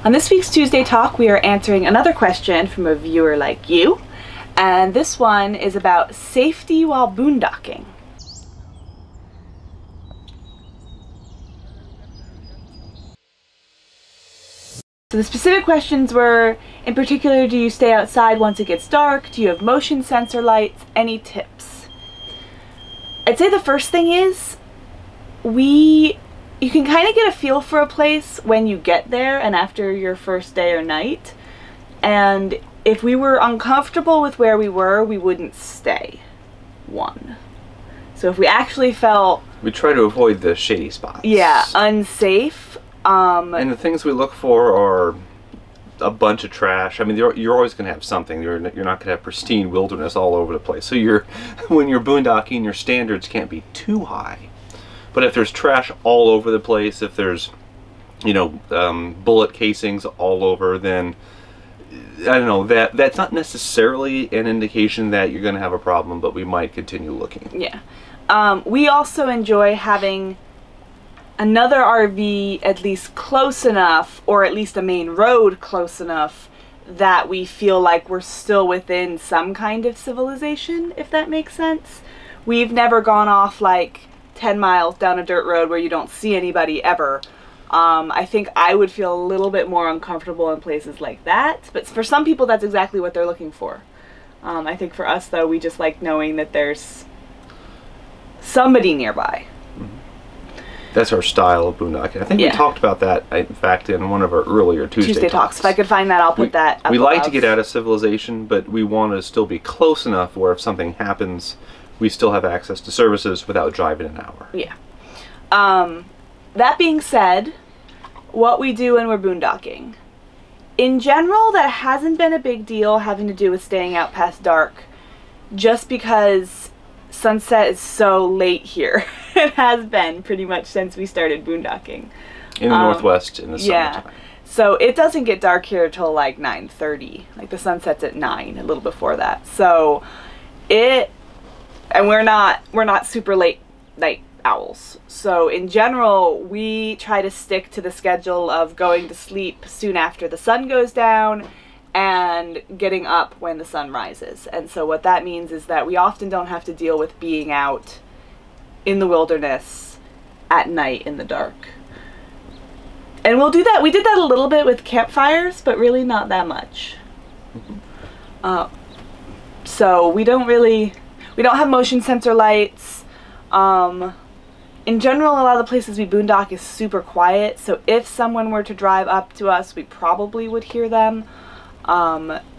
On this week's Tuesday Talk, we are answering another question from a viewer like you, and this one is about safety while boondocking. So the specific questions were, in particular, do you stay outside once it gets dark? Do you have motion sensor lights? Any tips? I'd say the first thing is, you can kind of get a feel for a place when you get there and after your first day or night. And if we were uncomfortable with where we were, we wouldn't stay. So if we actually felt... We try to avoid the shady spots. Yeah, unsafe. And the things we look for are a bunch of trash. I mean, you're always going to have something. You're not going to have pristine wilderness all over the place. So when you're boondocking, your standards can't be too high. But if there's trash all over the place, if there's, bullet casings all over, then I don't know, that's not necessarily an indication that you're going to have a problem, but we might continue looking. Yeah. We also enjoy having another RV at least close enough, or at least a main road close enough, that we feel like we're still within some kind of civilization, if that makes sense. We've never gone off like 10 miles down a dirt road where you don't see anybody ever. I think I would feel a little bit more uncomfortable in places like that, but for some people that's exactly what they're looking for. I think for us though, we just like knowing that there's somebody nearby. That's our style of boondocking. I think we talked about that, in fact, in one of our earlier Tuesday Talks. If I could find that, I'll put that up. We like to get out of civilization, but we want to still be close enough where if something happens, we still have access to services without driving an hour. Yeah. That being said, what we do when we're boondocking. In general, that hasn't been a big deal having to do with staying out past dark, just because sunset is so late here. It has been pretty much since we started boondocking. In the Northwest in the summertime. Yeah. So it doesn't get dark here till like 9:30. Like the sun sets at 9, a little before that. So and we're not super late night owls. So in general, we try to stick to the schedule of going to sleep soon after the sun goes down and getting up when the sun rises. And so what that means is that we often don't have to deal with being out in the wilderness at night in the dark. And we'll do that. We did that a little bit with campfires, but really not that much. So we don't have motion sensor lights. In general, a lot of the places we boondock is super quiet, so if someone were to drive up to us, we probably would hear them.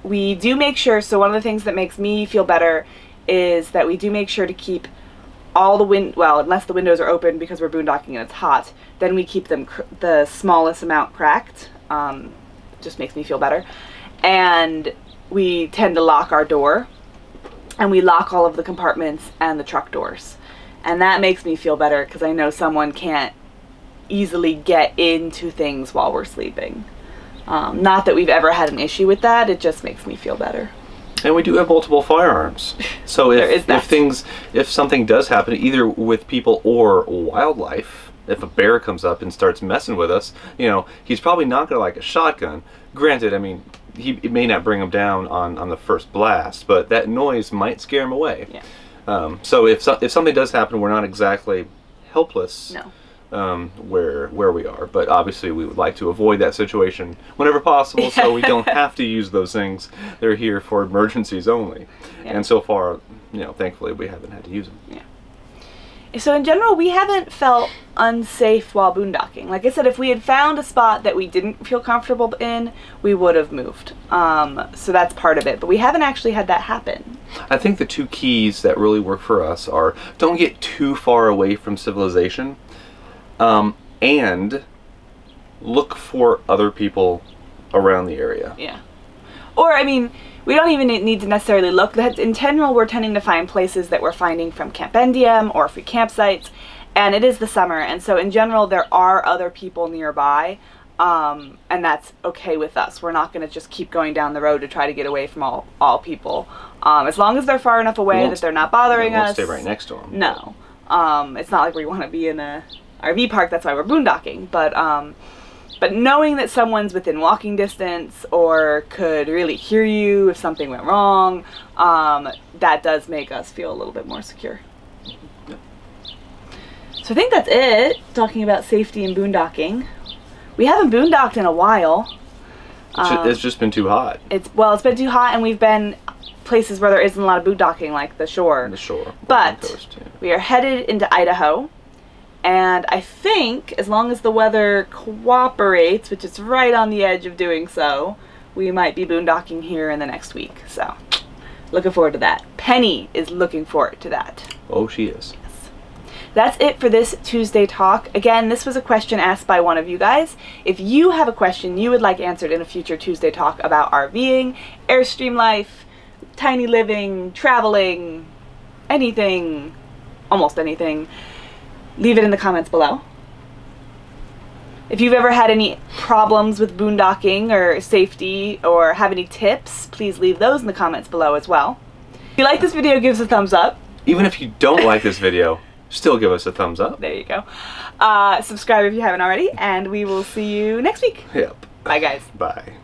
We do make sure, so one of the things that makes me feel better is that we do make sure to keep all the well, unless the windows are open because we're boondocking and it's hot, then we keep them the smallest amount cracked. Just makes me feel better. And we tend to lock our door, and we lock all of the compartments and the truck doors. And that makes me feel better because I know someone can't easily get into things while we're sleeping. Not that we've ever had an issue with that, it just makes me feel better. And we do have multiple firearms. So if something does happen, either with people or wildlife, if a bear comes up and starts messing with us, he's probably not going to like a shotgun. Granted, I mean, it may not bring him down on the first blast, but that noise might scare him away. Yeah. So if something does happen, we're not exactly helpless. No. Where we are, but obviously we would like to avoid that situation whenever possible, so we don't have to use those things. They're here for emergencies only. Yeah. And so far, thankfully we haven't had to use them. Yeah. So in general, we haven't felt unsafe while boondocking. Like I said, if we had found a spot that we didn't feel comfortable in, we would have moved. So that's part of it, but we haven't actually had that happen. I think the two keys that really work for us are don't get too far away from civilization, and look for other people around the area. Yeah. Or, I mean, we don't even need to necessarily look. In general, we're tending to find places that we're finding from Campendium or free campsites, and it is the summer, and so in general, there are other people nearby, and that's okay with us. We're not going to just keep going down the road to try to get away from all people. As long as they're far enough away that they're not bothering us. Stay right next to them. No. It's not like we want to be in a RV park, that's why we're boondocking, but But knowing that someone's within walking distance or could really hear you if something went wrong, that does make us feel a little bit more secure. So I think that's it, talking about safety and boondocking. We haven't boondocked in a while. It's just been too hot. It's been too hot, and we've been places where there isn't a lot of boondocking, like the shore. The shore. But coast, yeah. We are headed into Idaho. And I think, as long as the weather cooperates, which it's right on the edge of doing so, we might be boondocking here in the next week. So, looking forward to that. Penny is looking forward to that. Oh, she is. Yes. That's it for this Tuesday talk. Again, this was a question asked by one of you guys. If you have a question you would like answered in a future Tuesday talk about RVing, Airstream life, tiny living, traveling, anything, almost anything, leave it in the comments below. If you've ever had any problems with boondocking or safety or have any tips, please leave those in the comments below as well. If you like this video, give us a thumbs up. Even if you don't like this video, still give us a thumbs up. There you go. Subscribe if you haven't already, and we will see you next week. Yep. Bye, guys. Bye.